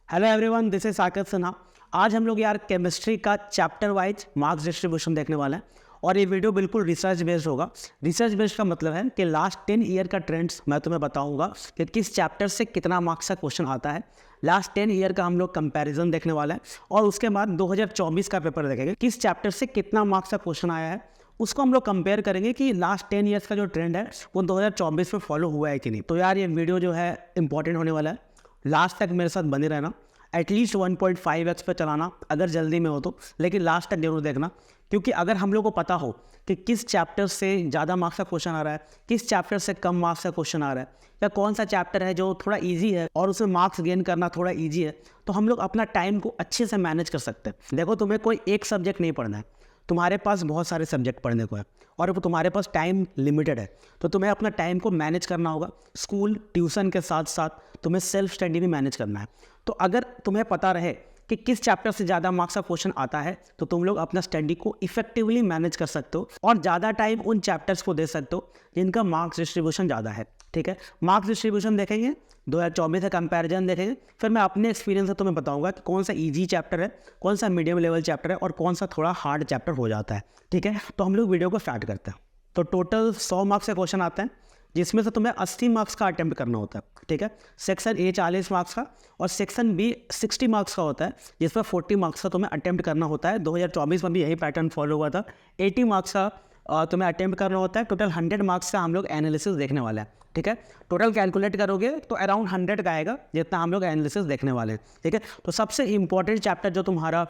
Hello everyone, this is Saket Sinha. आज हम लोग यार केमिस्ट्री का चैप्टर वाइज मार्क्स डिस्ट्रीब्यूशन देखने वाले हैं और ये वीडियो बिल्कुल रिसर्च बेस्ड होगा। रिसर्च बेस्ड का मतलब है कि लास्ट 10 ईयर का ट्रेंड्स मैं तुम्हें बताऊंगा कि किस चैप्टर से कितना मार्क्स का क्वेश्चन आता है। लास्ट 10 ईयर का हम लोग कंपैरिजन देखने वाला है और उसके बाद 2024 का पेपर देखेंगे किस चैप्टर से कितना मार्क्स का क्वेश्चन आया है। उसको हम लोग कंपेयर करेंगे कि लास्ट 10 ईयर्स का जो ट्रेंड है वो 2024 में फॉलो हुआ है कि नहीं। तो यार ये वीडियो जो है इंपॉर्टेंट होने वाला है, लास्ट तक मेरे साथ बने रहना। एटलीस्ट 1.5x पे चलाना अगर जल्दी में हो तो, लेकिन लास्ट तक जरूर देखना, क्योंकि अगर हम लोग को पता हो कि किस चैप्टर से ज़्यादा मार्क्स का क्वेश्चन आ रहा है, किस चैप्टर से कम मार्क्स का क्वेश्चन आ रहा है, या कौन सा चैप्टर है जो थोड़ा इजी है और उसमें मार्क्स गेन करना थोड़ा इजी है, तो हम लोग अपना टाइम को अच्छे से मैनेज कर सकते हैं। देखो, तुम्हें कोई एक सब्जेक्ट नहीं पढ़ना है, तुम्हारे पास बहुत सारे सब्जेक्ट पढ़ने को है और वो तुम्हारे पास टाइम लिमिटेड है, तो तुम्हें अपना टाइम को मैनेज करना होगा। स्कूल ट्यूशन के साथ साथ तुम्हें सेल्फ स्टडी भी मैनेज करना है। तो अगर तुम्हें पता रहे कि किस चैप्टर से ज़्यादा मार्क्स का क्वेश्चन आता है, तो तुम लोग अपना स्टडी को इफेक्टिवली मैनेज कर सकते हो और ज़्यादा टाइम उन चैप्टर्स को दे सकते हो जिनका मार्क्स डिस्ट्रीब्यूशन ज़्यादा है। ठीक है, मार्क्स डिस्ट्रीब्यूशन देखेंगे, 2024 का कंपैरिजन देखेंगे, फिर मैं अपने एक्सपीरियंस से तुम्हें बताऊंगा कि कौन सा इजी चैप्टर है, कौन सा मीडियम लेवल चैप्टर है और कौन सा थोड़ा हार्ड चैप्टर हो जाता है। ठीक है, तो हम लोग वीडियो को स्टार्ट करते हैं। तो टोटल 100 मार्क्स का क्वेश्चन आता है, जिसमें से तुम्हें 80 मार्क्स का अटेम्प्ट करना होता है। ठीक है, सेक्शन ए 40 मार्क्स का और सेक्शन बी 60 मार्क्स का होता है, जिसमें 40 मार्क्स का तुम्हें अटेम्प्ट करना होता है। 2024 में भी यही पैटर्न फॉलो हुआ था। 80 मार्क्स का तुम्हें अटेम्प्ट करना होता है। टोटल 100 मार्क्स का हम लोग एनालिसिस देखने वाले हैं। ठीक है, टोटल कैलकुलेट करोगे तो अराउंड 100 का आएगा जितना हम लोग एनालिसिस देखने वाले हैं। ठीक है, तो सबसे इंपॉर्टेंट चैप्टर जो तुम्हारा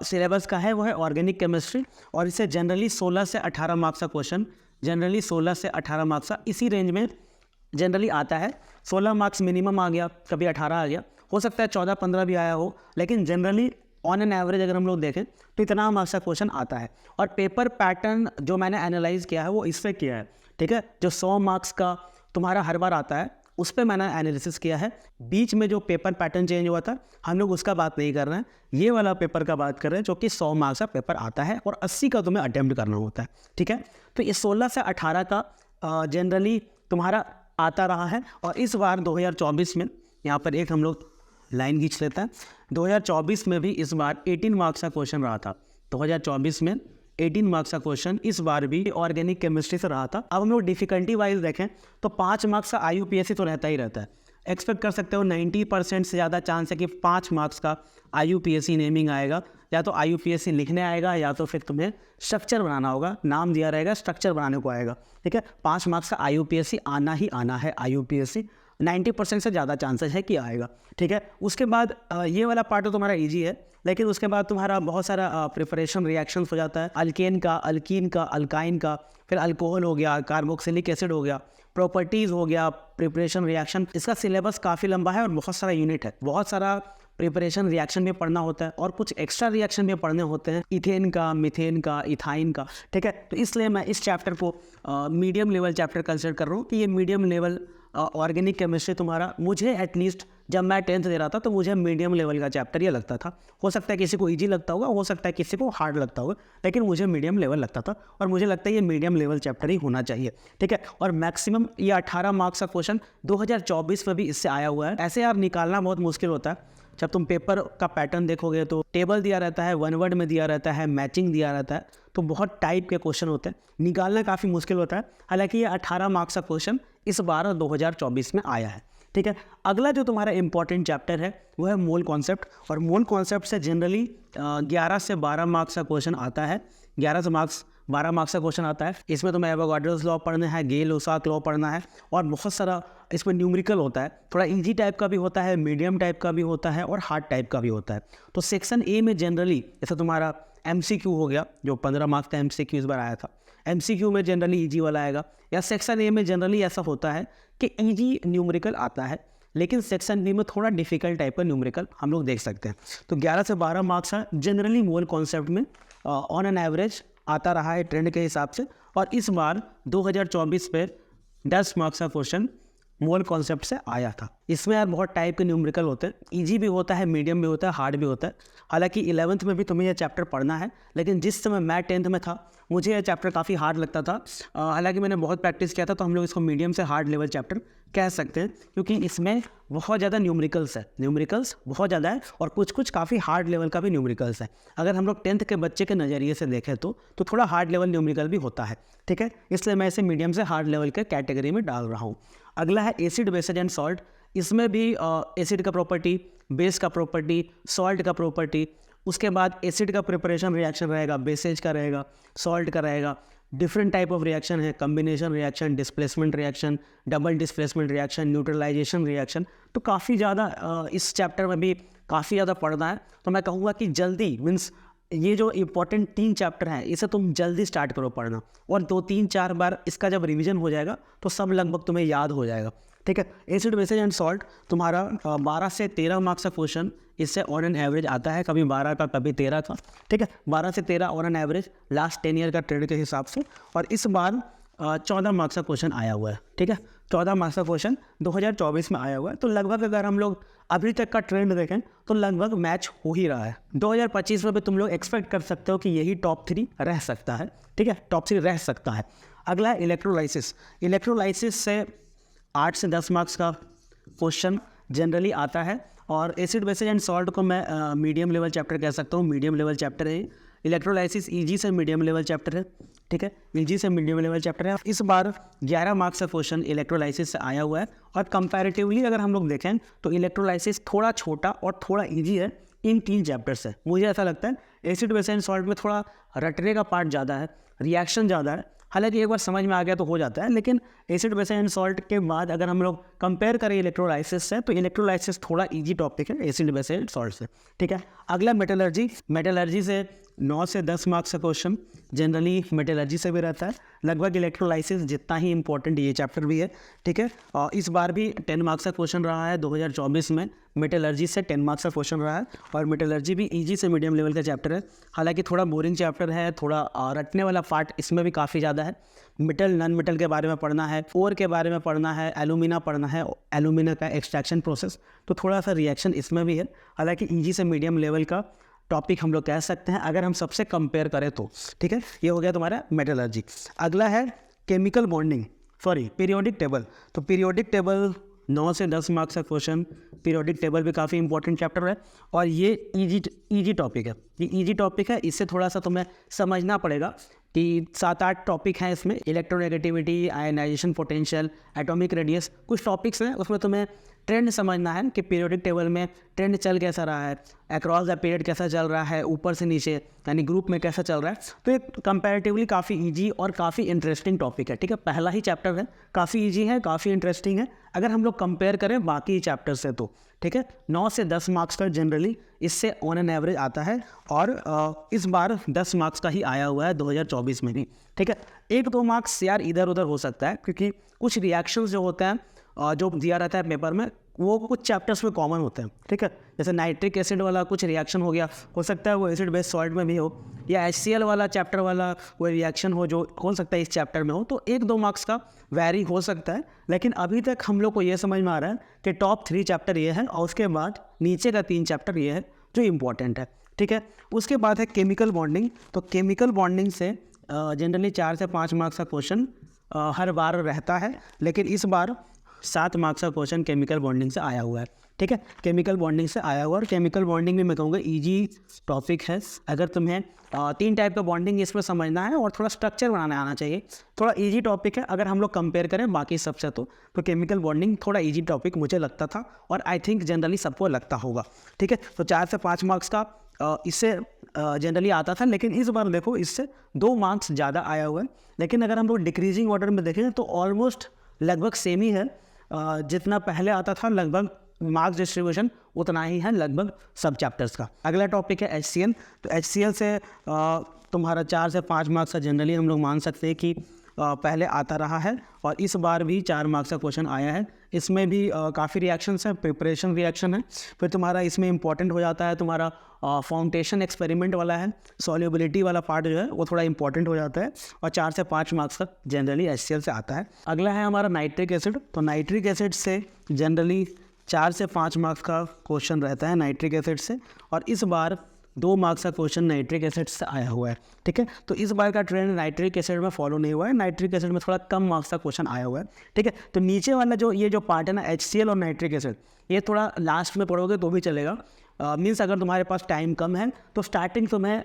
सिलेबस का है वो है ऑर्गेनिक केमिस्ट्री, और इससे जनरली 16 से 18 मार्क्स का क्वेश्चन, जनरली 16 से 18 मार्क्स का इसी रेंज में जनरली आता है। 16 मार्क्स मिनिमम आ गया, कभी 18 आ गया, हो सकता है 14-15 भी आया हो, लेकिन जनरली ऑन एन एवरेज अगर हम लोग देखें तो इतना मार्क्स का क्वेश्चन आता है। और पेपर पैटर्न जो मैंने एनालाइज किया है वो इस पर किया है। ठीक है, जो 100 मार्क्स का तुम्हारा हर बार आता है उस पर मैंने एनालिसिस किया है। बीच में जो पेपर पैटर्न चेंज हुआ था हम लोग उसका बात नहीं कर रहे हैं, ये वाला पेपर का बात कर रहे हैं जो कि 100 मार्क्स का पेपर आता है और 80 का तुम्हें अटेम्प्ट करना होता है। ठीक है, तो ये 16 से 18 का जनरली तुम्हारा आता रहा है। और इस बार 2024 में यहाँ पर एक हम लोग लाइन खींच लेता है। 2024 में भी इस बार 18 मार्क्स का क्वेश्चन रहा था। 2024 में 18 मार्क्स का क्वेश्चन इस बार भी ऑर्गेनिक केमिस्ट्री से रहा था। अब हम लोग डिफिकल्टी वाइज देखें तो 5 मार्क्स का IUPAC तो रहता ही रहता है। एक्सपेक्ट कर सकते हो 90% से ज़्यादा चांस है कि 5 मार्क्स का IUPAC नेमिंग आएगा, या तो IUPAC लिखने आएगा या तो फिर तुम्हें स्ट्रक्चर बनाना होगा। नाम दिया रहेगा, स्ट्रक्चर बनाने को आएगा। ठीक है, 5 मार्क्स का IUPAC आना ही आना है। IUPAC 90% से ज़्यादा चांसेस है कि आएगा। ठीक है, उसके बाद ये वाला पार्ट तो तुम्हारा इजी है, लेकिन उसके बाद तुम्हारा बहुत सारा प्रिपरेशन रिएक्शंस हो जाता है। अल्केन का, अल्कीन का, अल्काइन का, फिर अल्कोहल हो गया, कार्बोक्सिलिक एसिड हो गया, प्रॉपर्टीज़ हो गया, प्रिपरेशन रिएक्शन। इसका सिलेबस काफ़ी लंबा है और बहुत सारा यूनिट है, बहुत सारा प्रिपरेशन रिएक्शन भी पढ़ना होता है और कुछ एक्स्ट्रा रिएक्शन भी पढ़ने होते हैं, इथेन का, मीथेन का, इथाइन का। ठीक है, तो इसलिए मैं इस चैप्टर को मीडियम लेवल चैप्टर कंसिडर कर रहा हूँ कि ये मीडियम लेवल ऑर्गेनिक केमिस्ट्री तुम्हारा, मुझे एटलीस्ट जब मैं 10th दे रहा था तो मुझे मीडियम लेवल का चैप्टर ये लगता था। हो सकता है किसी को इजी लगता होगा, हो सकता है किसी को हार्ड लगता होगा, लेकिन मुझे मीडियम लेवल लगता था और मुझे लगता है ये मीडियम लेवल चैप्टर ही होना चाहिए। ठीक है, और मैक्सिमम ये 18 मार्क्स का क्वेश्चन 2024 में भी इससे आया हुआ है। ऐसे यार निकालना बहुत मुश्किल होता है। जब तुम पेपर का पैटर्न देखोगे तो टेबल दिया रहता है, 1 वर्ड में दिया रहता है, मैचिंग दिया रहता है, तो बहुत टाइप के क्वेश्चन होते हैं, निकालना काफ़ी मुश्किल होता है। हालांकि ये 18 मार्क्स का क्वेश्चन इस बार 2024 में आया है। ठीक है, अगला जो तुम्हारा इंपॉर्टेंट चैप्टर है वो है मोल कॉन्सेप्ट, और मोल कॉन्सेप्ट से जनरली 11 से 12 मार्क्स का क्वेश्चन आता है। 11 से 12 मार्क्स का क्वेश्चन आता है। इसमें तुम्हें एवोगाड्रोस लॉ पढ़ना है, गे-लुसाक लॉ पढ़ना है और बहुत सारा इसमें न्यूमेरिकल होता है। थोड़ा इजी टाइप का भी होता है, मीडियम टाइप का भी होता है और हार्ड टाइप का भी होता है। तो सेक्शन ए में जनरली जैसे तुम्हारा MCQ हो गया, जो 15 मार्क्स का MCQ इस बार आया था, MCQ में जनरली इजी वाला आएगा। या सेक्शन ए में जनरली ऐसा होता है कि इजी न्यूमेरिकल आता है, लेकिन सेक्शन बी में थोड़ा डिफिकल्ट टाइप का न्यूमेरिकल हम लोग देख सकते हैं। तो 11 से 12 मार्क्स है जनरली मोल कॉन्सेप्ट में ऑन एन एवरेज आता रहा है ट्रेंड के हिसाब से। और इस बार 2024 पे 10 मार्क्स का क्वेश्चन मोल कॉन्सेप्ट से आया था। इसमें यार बहुत टाइप के न्यूमेरिकल होते हैं, इजी भी होता है, मीडियम भी होता है, हार्ड भी होता है। हालांकि 11th में भी तुम्हें यह चैप्टर पढ़ना है, लेकिन जिस समय मैं 10th में था मुझे यह चैप्टर काफ़ी हार्ड लगता था। हालांकि मैंने बहुत प्रैक्टिस किया था, तो हम लोग इसको मीडियम से हार्ड लेवल चैप्टर कह सकते हैं, क्योंकि इसमें बहुत ज़्यादा न्यूमेरिकल्स बहुत ज़्यादा है और कुछ काफ़ी हार्ड लेवल का भी न्यूमेरिकल्स है। अगर हम लोग 10th के बच्चे के नज़रिए से देखें तो थोड़ा हार्ड लेवल न्यूमेरिकल भी होता है, ठीक है। इसलिए मैं इसे मीडियम से हार्ड लेवल के कैटेगरी में डाल रहा हूँ। अगला है एसिड, बेसेज एंड सॉल्ट। इसमें भी एसिड का प्रॉपर्टी, बेस का प्रॉपर्टी, सॉल्ट का प्रॉपर्टी, उसके बाद एसिड का प्रिपरेशन रिएक्शन रहेगा, बेसेज का रहेगा, सॉल्ट का रहेगा। डिफरेंट टाइप ऑफ रिएक्शन है, combination reaction, displacement reaction, double displacement reaction, neutralisation reaction. तो काफ़ी ज़्यादा इस चैप्टर में भी काफ़ी ज़्यादा पढ़ना है। तो मैं कहूँगा कि जल्दी मीन्स ये जो इंपॉर्टेंट 3 चैप्टर हैं इसे तुम जल्दी स्टार्ट करो पढ़ना, और 2-3-4 बार इसका जब रिवीजन हो जाएगा तो सब लगभग तुम्हें याद हो जाएगा, ठीक है। एसिड, बेसेज एंड सॉल्ट तुम्हारा 12 से 13 मार्क्स का क्वेश्चन इससे ऑन एन एवरेज आता है, कभी 12 का कभी 13 का, ठीक है। 12 से 13 on an average last 10 year का ट्रेंड के हिसाब से। और इस बार 14 मार्क्स का क्वेश्चन आया हुआ है, ठीक है। 14 मार्क्स का क्वेश्चन 2024 में आया हुआ है। तो लगभग अगर हम लोग अभी तक का ट्रेंड देखें तो लगभग मैच हो ही रहा है। 2025 में भी तुम लोग एक्सपेक्ट कर सकते हो कि यही टॉप 3 रह सकता है, ठीक है, टॉप 3 रह सकता है। अगला है इलेक्ट्रोलाइसिस। इलेक्ट्रोलाइसिस से 8 से 10 मार्क्स का क्वेश्चन जनरली आता है, और एसिड, बेसेज एंड सॉल्ट को मैं मीडियम लेवल चैप्टर कह सकता हूँ। मीडियम लेवल चैप्टर है। इलेक्ट्रोलाइसिस ईजी से मीडियम लेवल चैप्टर है, ठीक है, ईजी से मीडियम लेवल चैप्टर है। इस बार 11 मार्क्स का क्वेश्चन इलेक्ट्रोलाइसिस से आया हुआ है, और कंपैरेटिवली अगर हम लोग देखें तो इलेक्ट्रोलाइसिस थोड़ा छोटा और थोड़ा ईजी है इन 3 चैप्टर से। मुझे ऐसा लगता है एसिड, बेस एंड सॉल्ट में थोड़ा रटने का पार्ट ज़्यादा है, रिएक्शन ज़्यादा है। हालांकि एक बार समझ में आ गया तो हो जाता है, लेकिन एसिड, बेस एंड सॉल्ट के बाद अगर हम लोग कंपेयर करें इलेक्ट्रोलाइसिस से तो इलेक्ट्रोलाइसिस थोड़ा इजी टॉपिक है एसिड, बेस एंड सॉल्ट से, ठीक है। अगला मेटलर्जी। मेटलर्जी से 9 से 10 मार्क्स का क्वेश्चन जनरली मेटलर्जी से भी रहता है। लगभग इलेक्ट्रोलाइसिस जितना ही इंपॉर्टेंट ये चैप्टर भी है, ठीक है। और इस बार भी 10 मार्क्स का क्वेश्चन रहा है 2024 में। मेटलर्जी से 10 मार्क्स का क्वेश्चन रहा है, और मेटलर्जी भी ईजी से मीडियम लेवल का चैप्टर है। हालांकि थोड़ा बोरिंग चैप्टर है, थोड़ा रटने वाला पार्ट इसमें भी काफ़ी ज़्यादा है। मेटल, नॉन मेटल के बारे में पढ़ना है, ओर के बारे में पढ़ना है, एलुमिना पढ़ना है, एलुमिना का एक्सट्रैक्शन प्रोसेस, तो थोड़ा सा रिएक्शन इसमें भी है। हालांकि ईजी से मीडियम लेवल का टॉपिक हम लोग कह सकते हैं अगर हम सबसे कंपेयर करें तो, ठीक है। ये हो गया तुम्हारा मेटलर्जी। अगला है केमिकल बॉन्डिंग, पीरियोडिक टेबल। तो पीरियोडिक टेबल 9 से 10 मार्क्स का क्वेश्चन। पीरियोडिक टेबल भी काफ़ी इंपॉर्टेंट चैप्टर है, और ये ईजी टॉपिक है। ये ईजी टॉपिक है, इससे थोड़ा सा तुम्हें समझना पड़ेगा कि 7-8 टॉपिक हैं इसमें। Electronegativity, ionisation potential, atomic radius, कुछ टॉपिक्स हैं उसमें तुम्हें ट्रेंड समझना है कि पीरियोडिक टेबल में ट्रेंड चल कैसा रहा है, अक्रॉस द पीरियड कैसा चल रहा है, ऊपर से नीचे यानी ग्रुप में कैसा चल रहा है। तो ये कंपैरेटिवली काफ़ी इजी और काफ़ी इंटरेस्टिंग टॉपिक है, ठीक है। पहला ही चैप्टर है, काफ़ी इजी है, काफ़ी इंटरेस्टिंग है अगर हम लोग कंपेयर करें बाकी चैप्टर से तो, ठीक है। 9 से 10 मार्क्स का जनरली इससे ऑन एन एवरेज आता है, और इस बार 10 मार्क्स का ही आया हुआ है 2024 में भी, ठीक है। 1-2 मार्क्स यार इधर उधर हो सकता है, क्योंकि कुछ रिएक्शंस जो होते हैं जो दिया रहता है पेपर में वो कुछ चैप्टर्स में कॉमन होते हैं, ठीक है। जैसे नाइट्रिक एसिड वाला कुछ रिएक्शन हो गया, हो सकता है वो एसिड बेस सॉल्ट में भी हो, या HCl वाला चैप्टर वाला कोई रिएक्शन हो जो हो सकता है इस चैप्टर में हो। तो 1-2 मार्क्स का वैरी हो सकता है, लेकिन अभी तक हम लोग को ये समझ में आ रहा है कि टॉप 3 चैप्टर ये है, और उसके बाद नीचे का 3 चैप्टर ये है जो इम्पॉर्टेंट है, ठीक है। उसके बाद है केमिकल बॉन्डिंग। तो केमिकल बॉन्डिंग से जनरली 4 से 5 मार्क्स का क्वेश्चन हर बार रहता है, लेकिन इस बार 7 मार्क्स का क्वेश्चन केमिकल बॉन्डिंग से आया हुआ है, ठीक है। केमिकल बॉन्डिंग से आया हुआ, और केमिकल बॉन्डिंग भी मैं कहूँगा ईजी टॉपिक है। अगर तुम्हें 3 टाइप का बॉन्डिंग इसमें समझना है और थोड़ा स्ट्रक्चर बनाना आना चाहिए, थोड़ा ईजी टॉपिक है अगर हम लोग कंपेयर करें बाकी सबसे। तो केमिकल बॉन्डिंग थोड़ा ईजी टॉपिक मुझे लगता था, और आई थिंक जनरली सबको लगता होगा, ठीक है। तो 4 से 5 मार्क्स का इससे जनरली आता था, लेकिन इस बार देखो इससे 2 मार्क्स ज़्यादा आया हुआ है। लेकिन अगर हम लोग डिक्रीजिंग ऑर्डर में देखें तो ऑलमोस्ट लगभग सेम ही है, जितना पहले आता था लगभग मार्क्स डिस्ट्रीब्यूशन उतना ही है लगभग सब चैप्टर्स का। अगला टॉपिक है HCl। तो HCl से तुम्हारा 4 से 5 मार्क्स का जनरली हम लोग मान सकते हैं कि पहले आता रहा है, और इस बार भी 4 मार्क्स का क्वेश्चन आया है। इसमें भी काफ़ी रिएक्शंस हैं, प्रिपरेशन रिएक्शन है, फिर तुम्हारा इसमें इंपॉर्टेंट हो जाता है तुम्हारा फाउंडेशन एक्सपेरिमेंट वाला है, सॉल्युबिलिटी वाला पार्ट जो है वो थोड़ा इंपॉर्टेंट हो जाता है, और 4 से 5 मार्क्स तक जनरली HCl से आता है। अगला है हमारा नाइट्रिक एसिड। तो नाइट्रिक एसिड से जनरली 4 से 5 मार्क्स का क्वेश्चन रहता है नाइट्रिक एसिड से, और इस बार 2 मार्क्स का क्वेश्चन नाइट्रिक एसिड से आया हुआ है, ठीक है। तो इस बार का ट्रेंड नाइट्रिक एसिड में फॉलो नहीं हुआ है, नाइट्रिक एसिड में थोड़ा कम मार्क्स का क्वेश्चन आया हुआ है, ठीक है। तो नीचे वाला ये जो पार्ट है ना, HCl और नाइट्रिक एसिड, ये थोड़ा लास्ट में पढ़ोगे तो भी चलेगा। मीन्स अगर तुम्हारे पास टाइम कम है तो स्टार्टिंग तुम्हें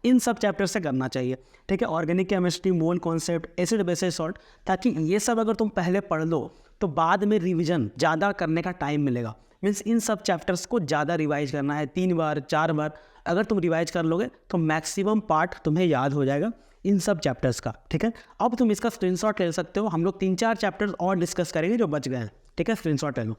इन सब चैप्टर से करना चाहिए, ठीक है। Organic chemistry, mole concept, acid basis salt, ताकि ये सब अगर तुम पहले पढ़ लो तो बाद में रिवीजन ज़्यादा करने का टाइम मिलेगा। मीन्स इन सब चैप्टर्स को ज़्यादा रिवाइज करना है, 3 बार 4 बार अगर तुम रिवाइज कर लोगे तो मैक्सिमम पार्ट तुम्हें याद हो जाएगा इन सब चैप्टर्स का, ठीक है। अब तुम इसका स्क्रीनशॉट ले सकते हो, हम लोग 3-4 चैप्टर्स और डिस्कस करेंगे जो बच गए हैं, ठीक है। स्क्रीनशॉट ले लो।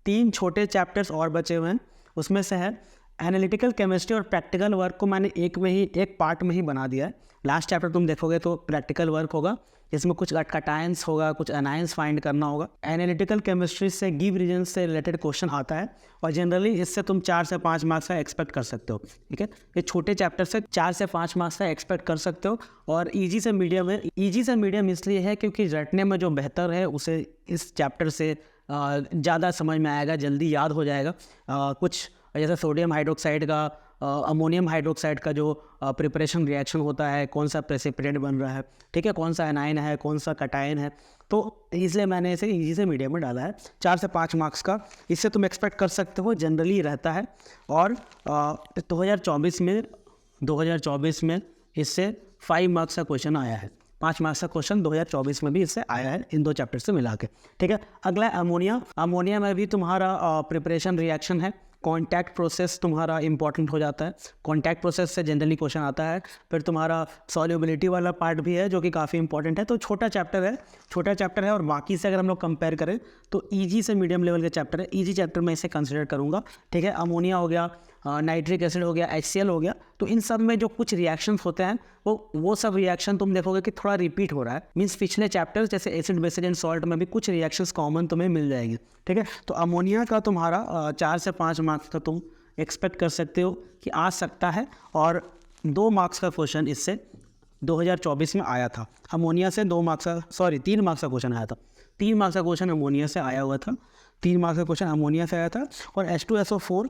3 छोटे चैप्टर्स और बचे हुए हैं, उसमें से है एनालिटिकल केमिस्ट्री और प्रैक्टिकल वर्क को मैंने एक पार्ट में ही बना दिया है। लास्ट चैप्टर तुम देखोगे तो प्रैक्टिकल वर्क होगा, इसमें कुछ कटायंस होगा, कुछ एनायंस फाइंड करना होगा। एनालिटिकल केमिस्ट्री से गिव रीजन से रिलेटेड क्वेश्चन आता है और जनरली इससे तुम 4 से 5 मार्क्स का एक्सपेक्ट कर सकते हो, ठीक है। ये छोटे चैप्टर से 4 से 5 मार्क्स का एक्सपेक्ट कर सकते हो। और ईजी से मीडियम है, ईजी से मीडियम इसलिए है क्योंकि रटने में जो बेहतर है उसे इस चैप्टर से ज़्यादा समझ में आएगा, जल्दी याद हो जाएगा। कुछ जैसे सोडियम हाइड्रोक्साइड का अमोनियम हाइड्रोक्साइड का जो प्रिपरेशन रिएक्शन होता है, कौन सा प्रेसिपिटेट बन रहा है, ठीक है, कौन सा एनाइन है, कौन सा कटायन है, तो इसलिए मैंने इसे ईजी से मीडियम में डाला है। 4 से 5 मार्क्स का इससे तुम एक्सपेक्ट कर सकते हो, जनरली रहता है। और 2024 में इससे 5 मार्क्स का क्वेश्चन आया है, 5 मार्क्स का क्वेश्चन 2024 में भी इससे आया है, इन 2 चैप्टर से मिला के, ठीक है। अगला है अमोनिया। अमोनिया में भी तुम्हारा प्रिपरेशन रिएक्शन है, कॉन्टैक्ट प्रोसेस तुम्हारा इंपॉर्टेंट हो जाता है, कॉन्टैक्ट प्रोसेस से जनरली क्वेश्चन आता है। फिर तुम्हारा सॉल्युबिलिटी वाला पार्ट भी है जो कि काफ़ी इंपॉर्टेंट है। तो छोटा चैप्टर है और बाकी से अगर हम लोग कंपेयर करें तो ईजी से मीडियम लेवल का चैप्टर है। ईजी चैप्टर में इसे कंसिडर करूँगा, ठीक है। अमोनिया हो गया, नाइट्रिक एसिड हो गया, HCl हो गया, तो इन सब में जो कुछ रिएक्शंस होते हैं वो सब रिएक्शन तुम देखोगे कि थोड़ा रिपीट हो रहा है। मीन्स पिछले चैप्टर्स जैसे एसिड बेसिस एंड सॉल्ट में भी कुछ रिएक्शंस कॉमन तुम्हें मिल जाएंगे, ठीक है। तो अमोनिया का तुम्हारा 4 से 5 मार्क्स का तुम एक्सपेक्ट कर सकते हो कि आ सकता है। और 2 मार्क्स का क्वेश्चन इससे 2024 में आया था। अमोनिया से 3 मार्क्स का क्वेश्चन आया था। 3 मार्क्स का क्वेश्चन अमोनिया से आया हुआ था, 3 मार्क्स का क्वेश्चन अमोनिया से आया था। और H2SO4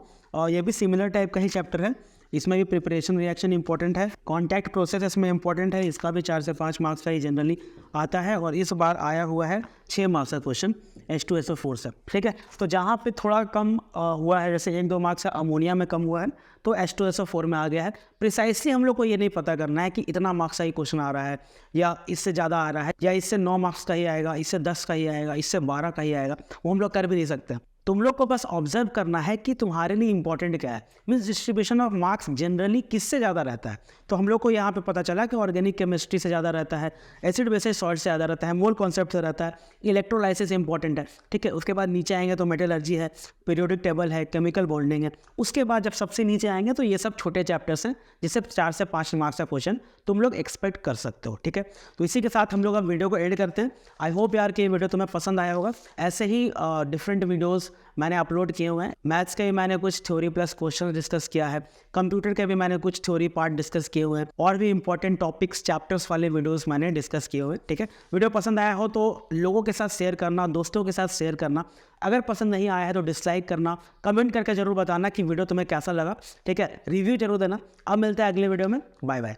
ये भी सिमिलर टाइप का ही चैप्टर है, इसमें भी प्रिपरेशन रिएक्शन इंपॉर्टेंट है, कॉन्टैक्ट प्रोसेस इसमें इंपॉर्टेंट है, इसका भी 4 से 5 मार्क्स का ही जनरली आता है। और इस बार आया हुआ है 6 मार्क्स का क्वेश्चन H2SO4 से, ठीक है। तो जहाँ पे थोड़ा कम हुआ है, जैसे 1-2 मार्क्स अमोनिया में कम हुआ है तो H2SO4 में आ गया है। प्रिसाइसली हम लोग को ये नहीं पता करना है कि इतना मार्क्स का ही क्वेश्चन आ रहा है या इससे ज़्यादा आ रहा है, या इससे 9 मार्क्स का ही आएगा, इससे 10 का ही आएगा, इससे 12 का ही आएगा, वो हम लोग कर भी नहीं सकते। तुम लोग को बस ऑब्जर्व करना है कि तुम्हारे लिए इंपॉर्टेंट क्या है। Means distribution of marks generally किससे ज़्यादा रहता है। तो हम लोग को यहाँ पे पता चला कि ऑर्गेनिक केमिस्ट्री से ज़्यादा रहता है, एसिड बेसिस सॉल्ट से ज़्यादा रहता है, मोल कॉन्सेप्ट से रहता है, इलेक्ट्रोलाइसिस इंपॉर्टेंट है, ठीक है। उसके बाद नीचे आएंगे तो मेटलर्जी है, पीरियोडिक टेबल है, केमिकल बॉन्डिंग है। उसके बाद जब सबसे नीचे आएंगे तो ये सब छोटे चैप्टर्स हैं जिससे 4 से 5 मार्क्स का क्वेश्चन तुम लोग एक्सपेक्ट कर सकते हो, ठीक है। तो इसी के साथ हम लोग अब वीडियो को एंड करते हैं। आई होप यार कि ये वीडियो तुम्हें पसंद आया होगा। ऐसे ही डिफरेंट वीडियोज़ मैंने अपलोड किए हुए हैं। मैथ्स के भी मैंने कुछ थ्योरी प्लस क्वेश्चन डिस्कस किया है, कंप्यूटर के भी मैंने कुछ थ्योरी पार्ट डिस्कस किए हुए हैं, और भी इंपॉर्टेंट टॉपिक्स चैप्टर्स वाले वीडियोस मैंने डिस्कस किए हुए हैं, ठीक है। वीडियो पसंद आया हो तो लोगों के साथ शेयर करना, दोस्तों के साथ शेयर करना। अगर पसंद नहीं आया है तो डिसलाइक करना, कमेंट करके जरूर बताना कि वीडियो तुम्हें कैसा लगा, ठीक है। रिव्यू जरूर देना। अब मिलते हैं अगले वीडियो में, बाय बाय।